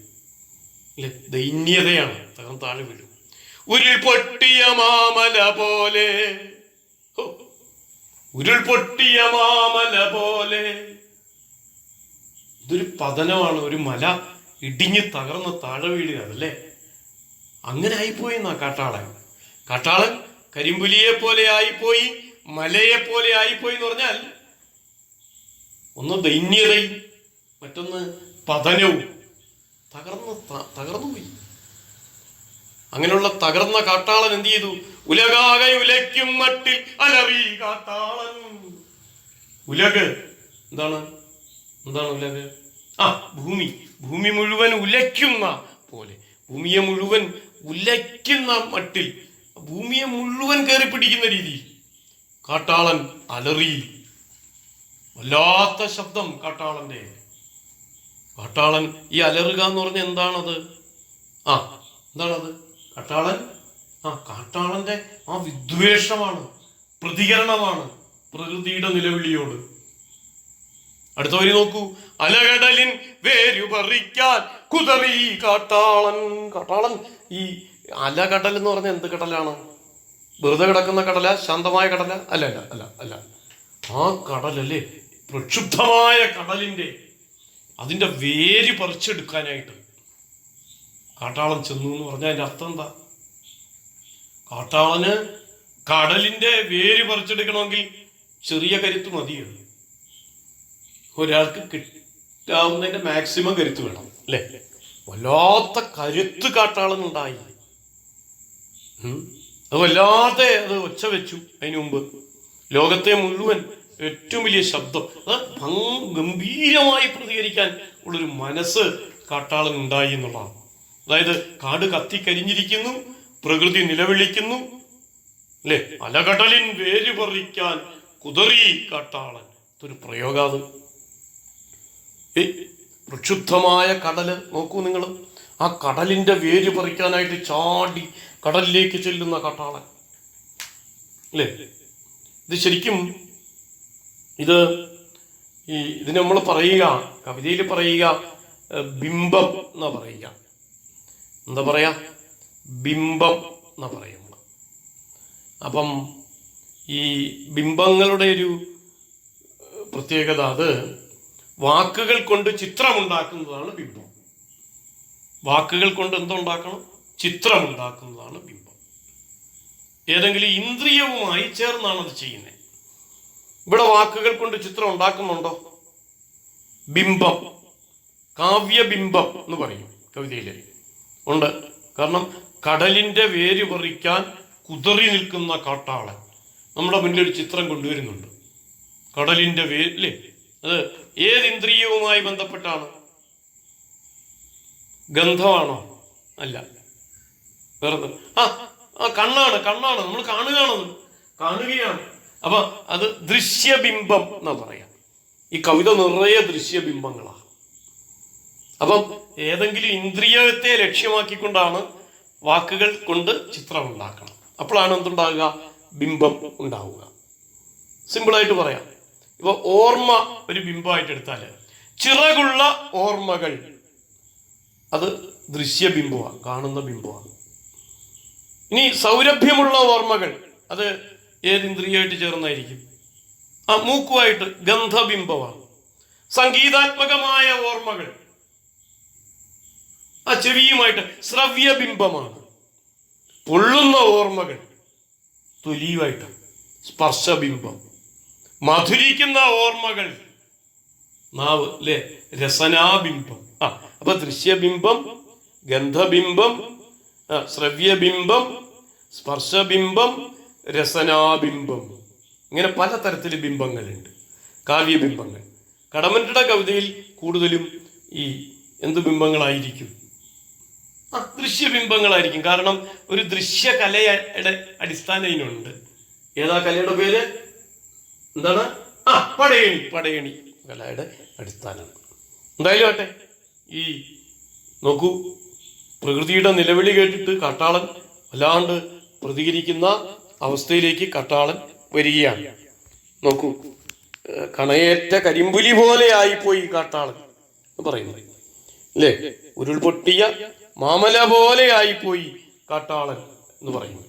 അല്ലെ? ദൈന്യതയാണ്, തകർന്ന് താഴെ വീഴും. ഉരുൾപൊട്ടിയ മാമല പോലെ, ഉരുൾപൊട്ടിയ മാമല പോലെ. ഇതൊരു പതനമാണ്, ഒരു മല ഇടിഞ്ഞ് തകർന്ന് താഴെ വീഴുക അല്ലേ? അങ്ങനെ ആയിപ്പോയി എന്നാ കാട്ടാളൻ കരിമ്പുലിയെ പോലെ ആയിപ്പോയി, മലയെ പോലെ ആയിപ്പോയി എന്ന് പറഞ്ഞാൽ ഒന്ന് ദൈന്യതയും മറ്റൊന്ന് പതനവും. തകർന്നുപോയി. അങ്ങനെയുള്ള തകർന്ന കാട്ടാളൻ എന്ത് ചെയ്തു? ഉലകാകെ ഉലയ്ക്കും മട്ടിൽ അലറി കാട്ടാളൻ. ഉലക് എന്താണ് ഉലക്? ഭൂമി മുഴുവൻ ഉലയ്ക്കുന്ന പോലെ, ഭൂമിയെ മുഴുവൻ ഉലയ്ക്കുന്ന മട്ടിൽ, ഭൂമിയെ മുഴുവൻ കയറി പിടിക്കുന്ന രീതിയിൽ കാട്ടാളൻ അലറി. വല്ലാത്ത ശബ്ദം കാട്ടാളന്റെ. കാട്ടാളൻ ഈ അലറുക എന്ന് പറഞ്ഞ എന്താണത്? എന്താണത്? കാട്ടാളന്റെ ആ വിദ്വേഷമാണ്, പ്രതികരണമാണ്, പ്രകൃതിയുടെ നിലവിളിയോട്. അടുത്ത വരി നോക്കൂ. അലകടലിൻ വേരു പറിക്കാൻ കുതറി കാട്ടാളൻ. കാട്ടാളൻ ഈ അലകടൽ എന്ന് പറഞ്ഞാൽ എന്ത് കടലാണ്? വെറുതെ കിടക്കുന്ന കടല? ശാന്തമായ കടല? അല്ല അല്ല അല്ല അല്ല. ആ കടലല്ലേ, പ്രക്ഷുബ്ധമായ കടലിന്റെ അതിന്റെ വേര് പറിച്ചെടുക്കാനായിട്ട് കാട്ടാളൻ ചെന്നു എന്ന് പറഞ്ഞാൽ അതിന്റെ അർത്ഥം എന്താ? കാട്ടാളന് കടലിന്റെ വേര് പറിച്ചെടുക്കണമെങ്കിൽ ചെറിയ കരുത്ത് മതിയോ? ഒരാൾക്ക് കിട്ടാവുന്നതിന്റെ മാക്സിമം കരുത്ത് വേണം അല്ലേ? വല്ലാത്ത കരുത്ത് കാട്ടാളനുണ്ടായി. അത് വല്ലാതെ അത് ഒച്ച വെച്ചു. അതിനു മുമ്പ് ലോകത്തെ മുഴുവൻ ഏറ്റവും വലിയ ശബ്ദം, അത് ഗംഭീരമായി പ്രതികരിക്കാൻ ഉള്ളൊരു മനസ്സ് കാട്ടാളൻ ഉണ്ടായി എന്നുള്ളതാണ്. അതായത് കാട് കത്തിക്കരിഞ്ഞിരിക്കുന്നു, പ്രകൃതി നിലവിളിക്കുന്നു അല്ലെ. അലകടലിൻ വേര് പറിക്കാൻ കുതറി കാട്ടാളൻ. ഇതൊരു പ്രയോഗാത്. പ്രക്ഷുബ്ധമായ കടല് നോക്കൂ നിങ്ങൾ. ആ കടലിന്റെ വേര് പറിക്കാനായിട്ട് ചാടി കടലിലേക്ക് ചെല്ലുന്ന കാട്ടാളൻ അല്ലേ. ഇത് ശരിക്കും ഇതിന് നമ്മൾ പറയുക, കവിതയിൽ പറയുക ബിംബം എന്നാ പറയുക. എന്താ പറയാ? ബിംബം എന്നാ പറയുക. അപ്പം ഈ ബിംബങ്ങളുടെ ഒരു പ്രത്യേകത, അത് വാക്കുകൾ കൊണ്ട് ചിത്രമുണ്ടാക്കുന്നതാണ് ബിംബം. വാക്കുകൾ കൊണ്ട് എന്തുണ്ടാക്കണം? ചിത്രമുണ്ടാക്കുന്നതാണ് ബിംബം. ഏതെങ്കിലും ഇന്ദ്രിയവുമായി ചേർന്നാണ് അത് ചെയ്യുന്നത്. ഇവിടെ വാക്കുകൾ കൊണ്ട് ചിത്രം ഉണ്ടാക്കുന്നുണ്ടോ? ബിംബം, കാവ്യബിംബം എന്ന് പറയും കവിതയില് ഉണ്ട്. കാരണം കടലിന്റെ വേര് പറിക്കാൻ കുതറി നിൽക്കുന്ന കാട്ടാളൻ നമ്മുടെ മുന്നിൽ ഒരു ചിത്രം കൊണ്ടുവരുന്നുണ്ട്. കടലിന്റെ വേര്, അത് ഏത് ഇന്ദ്രിയവുമായി ബന്ധപ്പെട്ടാണ്? ഗന്ധമാണോ? അല്ല, വേറെ കണ്ണാണ്. നമ്മൾ കാണുകയാണ്. അപ്പൊ അത് ദൃശ്യബിംബം എന്നാ പറയാം. ഈ കവിത നിറയെ ദൃശ്യബിംബങ്ങളാണ്. അപ്പം ഏതെങ്കിലും ഇന്ദ്രിയത്തെ ലക്ഷ്യമാക്കിക്കൊണ്ടാണ് വാക്കുകൾ കൊണ്ട് ചിത്രം ഉണ്ടാക്കണം. അപ്പോഴാണ് എന്തുണ്ടാകുക? ബിംബം ഉണ്ടാവുക. സിമ്പിളായിട്ട് പറയാം. ഇപ്പൊ ഓർമ്മ ഒരു ബിംബമായിട്ട് എടുത്താല്, ചിറകുള്ള ഓർമ്മകൾ അത് ദൃശ്യബിംബമാണ്, കാണുന്ന ബിംബമാണ്. ഇനി സൗരഭ്യമുള്ള ഓർമ്മകൾ അത് ഏത് ഇന്ദ്രിയമായിട്ട് ചേർന്നായിരിക്കും? മൂക്കുമായിട്ട് ഗന്ധബിംബമാണ്. സംഗീതാത്മകമായ ഓർമ്മകൾ ചെവിയുമായിട്ട് ശ്രവ്യബിംബമാണ്. പൊള്ളുന്ന ഓർമ്മകൾ തൊലിയുമായിട്ട് സ്പർശബിംബം. മധുരിക്കുന്ന ഓർമ്മകൾ നാവ് അല്ലെ, രസനാബിംബം. അപ്പൊ ദൃശ്യബിംബം, ഗന്ധബിംബം, ശ്രവ്യബിംബം, സ്പർശബിംബം, രസനാബിംബം. ഇങ്ങനെ പലതരത്തിൽ ബിംബങ്ങളുണ്ട്, കാവ്യബിംബങ്ങൾ. കടമ്മനിട്ട കവിതയിൽ കൂടുതലും ഈ എന്ത് ബിംബങ്ങളായിരിക്കും? ദൃശ്യബിംബങ്ങളായിരിക്കും. കാരണം ഒരു ദൃശ്യകലയുടെ അടിസ്ഥാനം ഇതിനുണ്ട്. ഏതാ കലയുടെ പേര്? എന്താണ്? പടയണി കലയുടെ അടിസ്ഥാനം. എന്തായാലും ആട്ടെ, ഈ നോക്കൂ, പ്രകൃതിയുടെ നിലവിളി കേട്ടിട്ട് കാട്ടാളൻ വല്ലാണ്ട് പ്രതികരിക്കുന്ന അവസ്ഥയിലേക്ക് കാട്ടാളൻ വരികയാണ്. നോക്കൂ, കണയേറ്റ കരിമ്പുലി പോലെ ആയിപ്പോയി കാട്ടാളൻ എന്ന് പറയുന്നത് അല്ലേ. ഉരുൾപൊട്ടിയ മാമല പോലെ ആയിപ്പോയി കാട്ടാളൻ എന്ന് പറയുന്നു.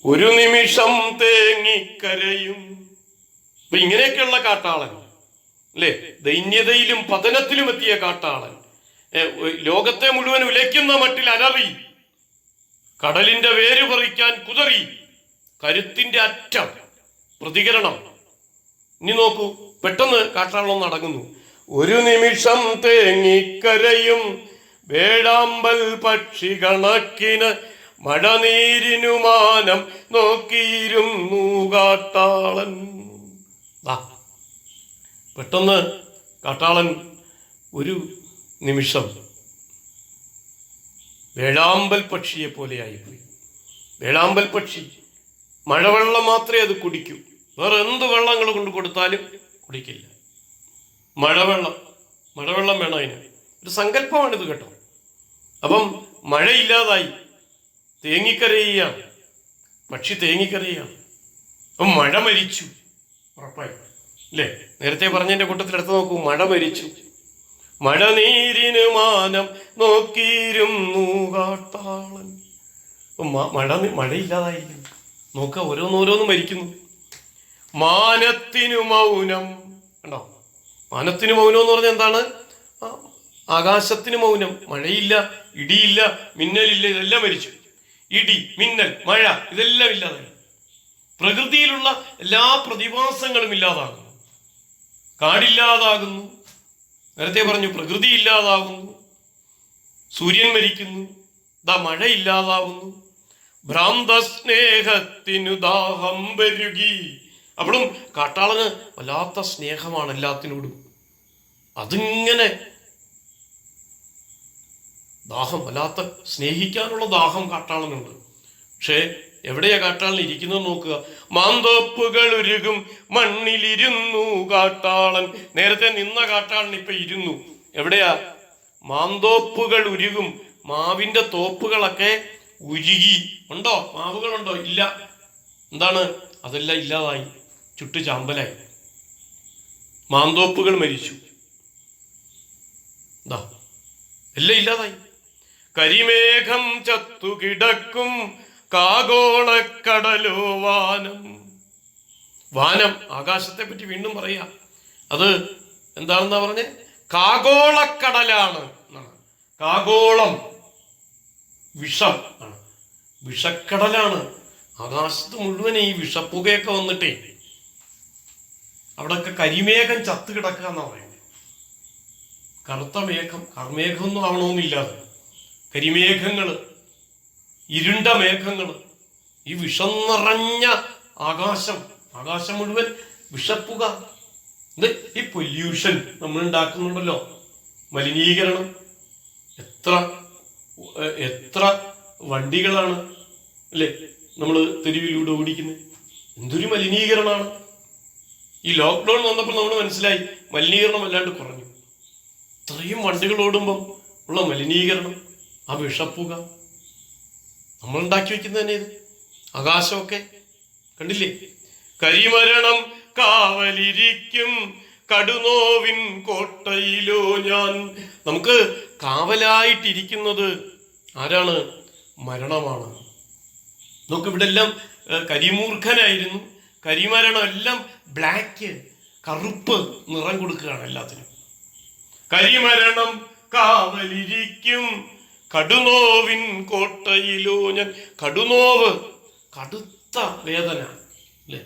ഒരു നിമിഷം തേങ്ങിക്കരയും. അപ്പൊ ഇങ്ങനെയൊക്കെയുള്ള കാട്ടാളൻ അല്ലേ, ദൈന്യതയിലും പതനത്തിലും എത്തിയ കാട്ടാളൻ, ലോകത്തെ മുഴുവൻ ഉലയ്ക്കുന്ന മട്ടിൽ അലറി, കടലിന്റെ വേര് പറിക്കാൻ കുതറി, കരുത്തിന്റെ അറ്റം പ്രതികരണം. ഇനി നോക്കൂ, പെട്ടെന്ന് കാട്ടാളൻ അടങ്ങുന്നു. ഒരു നിമിഷം തേങ്ങിക്കരയും വേഴാമ്പൽ പക്ഷി കണക്കിന് മഴനീരിനുമാനം നോക്കിയിരുന്നു കാട്ടാളൻ. പെട്ടെന്ന് കാട്ടാളൻ ഒരു നിമിഷം വേഴാമ്പൽ പക്ഷിയെ പോലെയായിപ്പോയി. വേഴാമ്പൽ പക്ഷി മഴവെള്ളം മാത്രമേ അത് കുടിക്കൂ, വേറെ എന്ത് വെള്ളങ്ങൾ കൊണ്ട് കൊടുത്താലും കുടിക്കില്ല. മഴവെള്ളം വേണം അതിന്. ഒരു സങ്കല്പമാണിത് കേട്ടോ. അപ്പം മഴയില്ലാതായി, തേങ്ങിക്കരയുകയാണ്, പക്ഷി തേങ്ങിക്കരയുകയാണ്. മഴ മരിച്ചു, ഉറപ്പായി അല്ലേ? നേരത്തെ പറഞ്ഞതിന്റെ കൂട്ടത്തിൽ എടുത്ത് നോക്കൂ, മഴ മരിച്ചു. മഴ നീരിന് മാനം നോക്കിയിരുന്നു കാട്ടാളൻ. മഴയില്ലാതായിരിക്കുന്നു. നോക്ക, ഓരോന്നോരോന്നും മരിക്കുന്നു. മാനത്തിനു മൗനം കണ്ടോ? മാനത്തിന് മൗനം എന്ന് പറഞ്ഞാൽ എന്താണ്? ആകാശത്തിന് മൗനം. മഴയില്ല, ഇടിയില്ല, മിന്നലില്ല, ഇതെല്ലാം മരിച്ചു. ഇടി, മിന്നൽ, മഴ ഇതെല്ലാം ഇല്ലാതായി. പ്രകൃതിയിലുള്ള എല്ലാ പ്രതിഭാസങ്ങളും ഇല്ലാതാകുന്നു. കാടില്ലാതാകുന്നു, നേരത്തെ പറഞ്ഞു, പ്രകൃതി ഇല്ലാതാകുന്നു, സൂര്യൻ മരിക്കുന്നു, മഴ ഇല്ലാതാവുന്നു. ഭ്രാന്ത സ്നേഹത്തിനു ദാഹം വരുകി. അപ്പോഴും കാട്ടാളന് വല്ലാത്ത സ്നേഹമാണ് എല്ലാത്തിനോടും. അതിങ്ങനെ ദാഹം, വല്ലാത്ത സ്നേഹിക്കാനുള്ള ദാഹം കാട്ടാളനുണ്ട്. പക്ഷേ എവിടെയാ കാട്ടാളൻ ഇരിക്കുന്നത് നോക്കുക. മാന്തോപ്പുകൾ ഉരുകും മണ്ണിലിരുന്നു കാട്ടാളൻ. നേരത്തെ നിന്ന കാട്ടാളൻ ഇപ്പൊ ഇരുന്നു. എവിടെയാ? മാന്തോപ്പുകൾ ഉരുകും. മാവിന്റെ തോപ്പുകളൊക്കെ ഉരുകി. ഉണ്ടോ? മാവുകളുണ്ടോ? ഇല്ല. എന്താണ്? അതെല്ലാം ഇല്ലാതായി, ചുട്ടു ചാമ്പലായി. മാന്തോപ്പുകൾ മരിച്ചു, എല്ലാം ഇല്ലാതായി. കരിമേഘം ചത്തു കിടക്കും കാഗോളക്കടലോ വാനം. വാനം, ആകാശത്തെ പറ്റി വീണ്ടും പറയാ. അത് എന്താണെന്നാ പറഞ്ഞേ? കാഗോളക്കടലാണ്. കാഗോളം വിഷം ആണ്, വിഷക്കടലാണ്. ആകാശത്ത് മുഴുവൻ ഈ വിഷപ്പുകയൊക്കെ വന്നിട്ടേ അവിടെയൊക്കെ കരിമേഘം ചത്തു കിടക്കുക എന്നാ പറയുന്നത്. കറുത്ത മേഘം, കർമേഘമൊന്നും ആവണമെന്നില്ലാതെ കരിമേഘങ്ങള്, ഇരുണ്ട മേഘങ്ങള്, ഈ വിഷം നിറഞ്ഞ ആകാശം മുഴുവൻ വിഷപ്പുക. ഈ പൊല്യൂഷൻ നമ്മൾ ഉണ്ടാക്കുന്നുണ്ടല്ലോ, മലിനീകരണം. എത്ര വണ്ടികളാണ് അല്ലേ നമ്മൾ തെരുവിലൂടെ ഓടിക്കുന്നത്? എന്തൊരു മലിനീകരണമാണ്. ഈ ലോക്ക്ഡൗൺ വന്നപ്പോൾ നമ്മൾ മനസ്സിലായി മലിനീകരണം വല്ലാണ്ട് കുറഞ്ഞു. ഇത്രയും വണ്ടികൾ ഓടുമ്പം ഉള്ള മലിനീകരണം, ആ വിഷപ്പുക നമ്മൾ ഉണ്ടാക്കി വെക്കുന്നത് തന്നെ. ഇത് ആകാശമൊക്കെ കണ്ടില്ലേ? കരിമരണം കാവലിരിക്കും കടുനോവിൻ കോട്ടയിലോ ഞാൻ. നമുക്ക് കാവലായിട്ടിരിക്കുന്നത് ആരാണ്? മരണമാണ്. നമുക്ക് ഇവിടെ എല്ലാം കരിമൂർഖനായിരുന്നു. കരിമരണം എല്ലാം ബ്ലാക്ക്, കറുപ്പ് നിറം കൊടുക്കുകയാണ് എല്ലാത്തിനും. കരിമരണം കാവലിരിക്കും കടുനോവിൻ കോട്ടയിലോ ഞാൻ. കടുനോവ്, കടുത്ത വേദന അല്ലേ?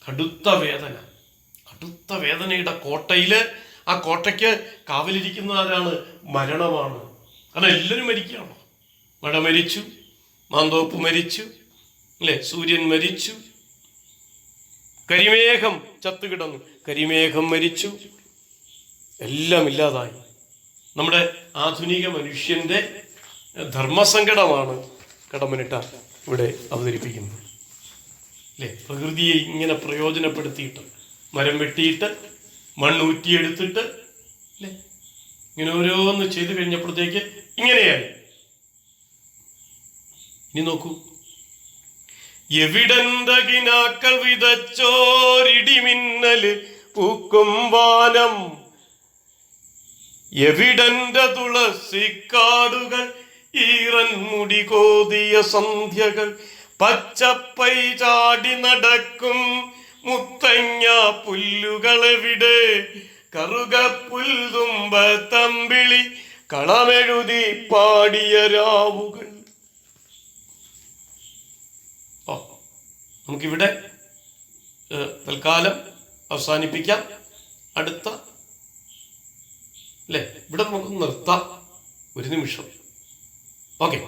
കടുത്ത വേദനയുടെ കോട്ടയില്, ആ കോട്ടയ്ക്ക് കാവലിരിക്കുന്ന ആരാണ്? മരണമാണ്. കാരണം എല്ലാവരും മരിക്കുകയാണോ? മഴ മരിച്ചു, മാന്തോപ്പ് മരിച്ചു അല്ലേ? സൂര്യൻ മരിച്ചു, കരിമേഘം ചത്തുകിടന്നു, കരിമേഘം മരിച്ചു, എല്ലാം ഇല്ലാതായി. നമ്മുടെ ആധുനിക മനുഷ്യന്റെ ധർമ്മസങ്കടമാണ് കടമ്മനിട്ട ഇവിടെ അവതരിപ്പിക്കുന്നത് അല്ലേ? പ്രകൃതിയെ ഇങ്ങനെ പ്രയോജനപ്പെടുത്തിയിട്ട്, മരം വെട്ടിയിട്ട്, മണ്ണൂറ്റിയെടുത്തിട്ട് അല്ലേ, ഇങ്ങനെ ഓരോന്ന് ചെയ്തു കഴിഞ്ഞപ്പോഴത്തേക്ക് ഇങ്ങനെയായി. ഇനി നോക്കൂ, എവിടെന്തകിനാക്കൾ വിതച്ചോരിടിമിന്നല് പൂക്കും വാനം, എവിടന്റെ തുളസിക്കാടുകൾ ഈറൻ മുടി കോതിയ സന്ധ്യകൾ, പച്ചപ്പൈ ചാടി നടക്കും മുത്തങ്ങ പുല്ലുകളെവിടെ, കറുകപ്പുൽതുമ്പ തമ്പിളി കളമെഴുതി പാടിയ രാവുകൾ. നമുക്കിവിടെ തൽക്കാലം അവസാനിപ്പിക്കാം. അടുത്ത അല്ലേ, ഇവിടെ നമുക്ക് നിർത്താം ഒരു നിമിഷം. ഓക്കെ.